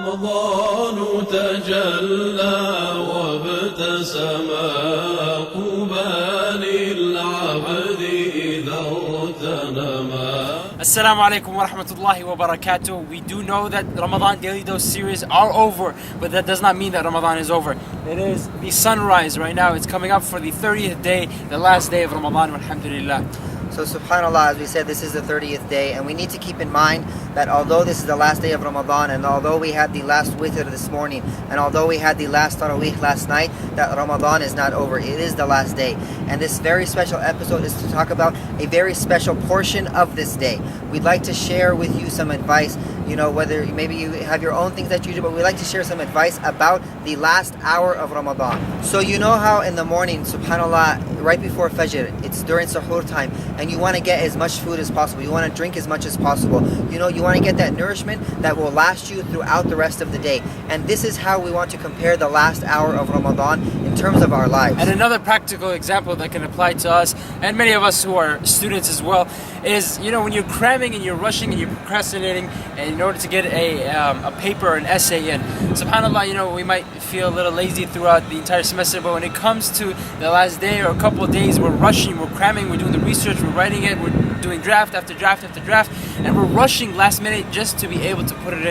رمضان تجلى وابتسم قبى للعبد إذا اغتنما. Assalamu alaikum wa rahmatullahi wa barakatuh. We do know that Ramadan Daily Dose series are over, but that does not mean that Ramadan is over. It is the sunrise right now. It's coming up for the 30th day, the last day of Ramadan, alhamdulillah. So subhanAllah, as we said, this is the 30th day, and we need to keep in mind that although this is the last day of Ramadan, and although we had the last witr this morning, and although we had the last tarawih last night, that Ramadan is not over. It is the last day. And this very special episode is to talk about a very special portion of this day. We'd like to share with you some advice, whether maybe you have your own things that you do, but we'd like to share some advice about the last hour of Ramadan. So you know how in the morning, subhanAllah, right before Fajr, it's during sahur time, and you want to get as much food as possible. You want to drink as much as possible. You want to get that nourishment that will last you throughout the rest of the day. And this is how we want to compare the last hour of Ramadan in terms of our lives. And another practical example that can apply to us, and many of us who are students as well, is, when you're cramming and you're rushing and you're procrastinating in order to get a paper or an essay in. SubhanAllah, we might feel a little lazy throughout the entire semester, but when it comes to the last day or a couple of days, we're rushing, we're cramming, we're doing the research, we're writing it, we're doing draft after draft after draft, and we're rushing last minute just to be able to put it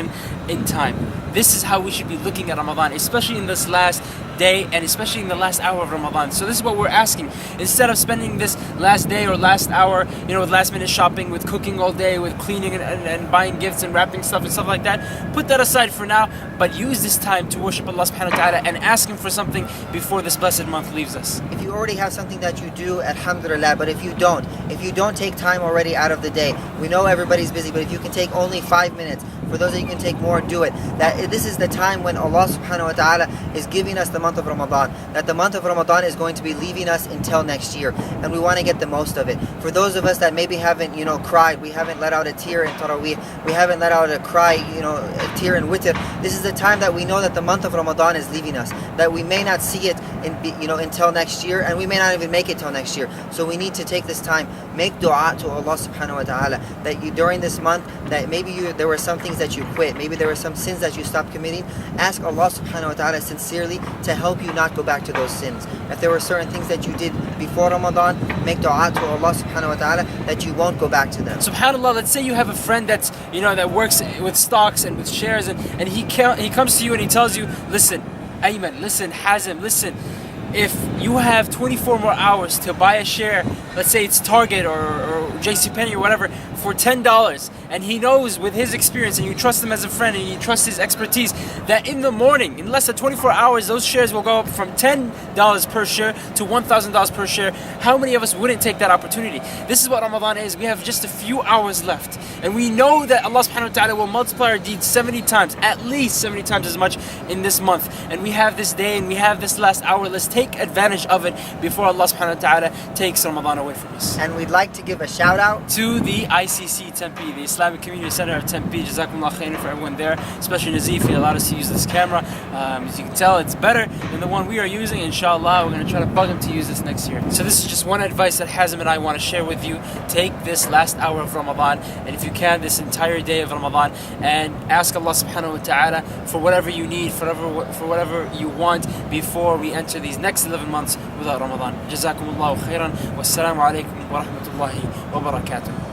in time. This is how we should be looking at Ramadan, especially in this last day and especially in the last hour of Ramadan. So this is what we're asking. Instead of spending this last day or last hour, with last minute shopping, with cooking all day, with cleaning and buying gifts and wrapping stuff and stuff like that, put that aside for now, but use this time to worship Allah subhanahu wa ta'ala and ask Him for something before this blessed month leaves us. If you already have something that you do, alhamdulillah, but if you don't take time already out of the day, we know everybody's busy, but if you can take only 5 minutes, for those that you can take more, do it. That this is the time when Allah subhanahu wa ta'ala is giving us the month of Ramadan. That the month of Ramadan is going to be leaving us until next year. And we want to get the most of it. For those of us that maybe haven't, cried, we haven't let out a tear in Taraweeh, we haven't let out a cry, a tear in Witr, this is the time that we know that the month of Ramadan is leaving us. That we may not see it until next year, and we may not even make it till next year. So we need to take this time, make dua to Allah subhanahu wa ta'ala, that you during this month, that maybe there were some things that you quit, maybe there were some sins that you stopped committing. Ask Allah subhanahu wa ta'ala sincerely to help you not go back to those sins. If there were certain things that you did before Ramadan, make dua to Allah subhanahu wa ta'ala that you won't go back to them. SubhanAllah, let's say you have a friend that's, that works with stocks and with shares, and he comes to you and he tells you, listen, Ayman, listen, Hazim, listen, if you have 24 more hours to buy a share, let's say it's Target or JCPenney or whatever, for $10, and he knows with his experience, and you trust him as a friend, and you trust his expertise, that in the morning, in less than 24 hours, those shares will go up from $10 per share to $1,000 per share. How many of us wouldn't take that opportunity? This is what Ramadan is. We have just a few hours left, and we know that Allah subhanahu wa ta'ala will multiply our deeds 70 times, at least 70 times as much in this month. And we have this day, and we have this last hour. Let's take advantage of it before Allah subhanahu wa ta'ala takes Ramadan away from us. And we'd like to give a shout out to the ICC Tempe, the Islamic Community Center of Tempe. Jazakumullah khairan for everyone there, especially Nazif. He allowed us to use this camera. As you can tell, it's better than the one we are using. Inshallah, we're going to try to bug him to use this next year. So this is just one advice that Hazim and I want to share with you. Take this last hour of Ramadan, and if you can, this entire day of Ramadan, and ask Allah subhanahu wa ta'ala for whatever you need, for whatever you want before we enter these next 11 months without Ramadan. Jazakumullah khairan. Wassalamu alaikum wa rahmatullahi wa barakatuh.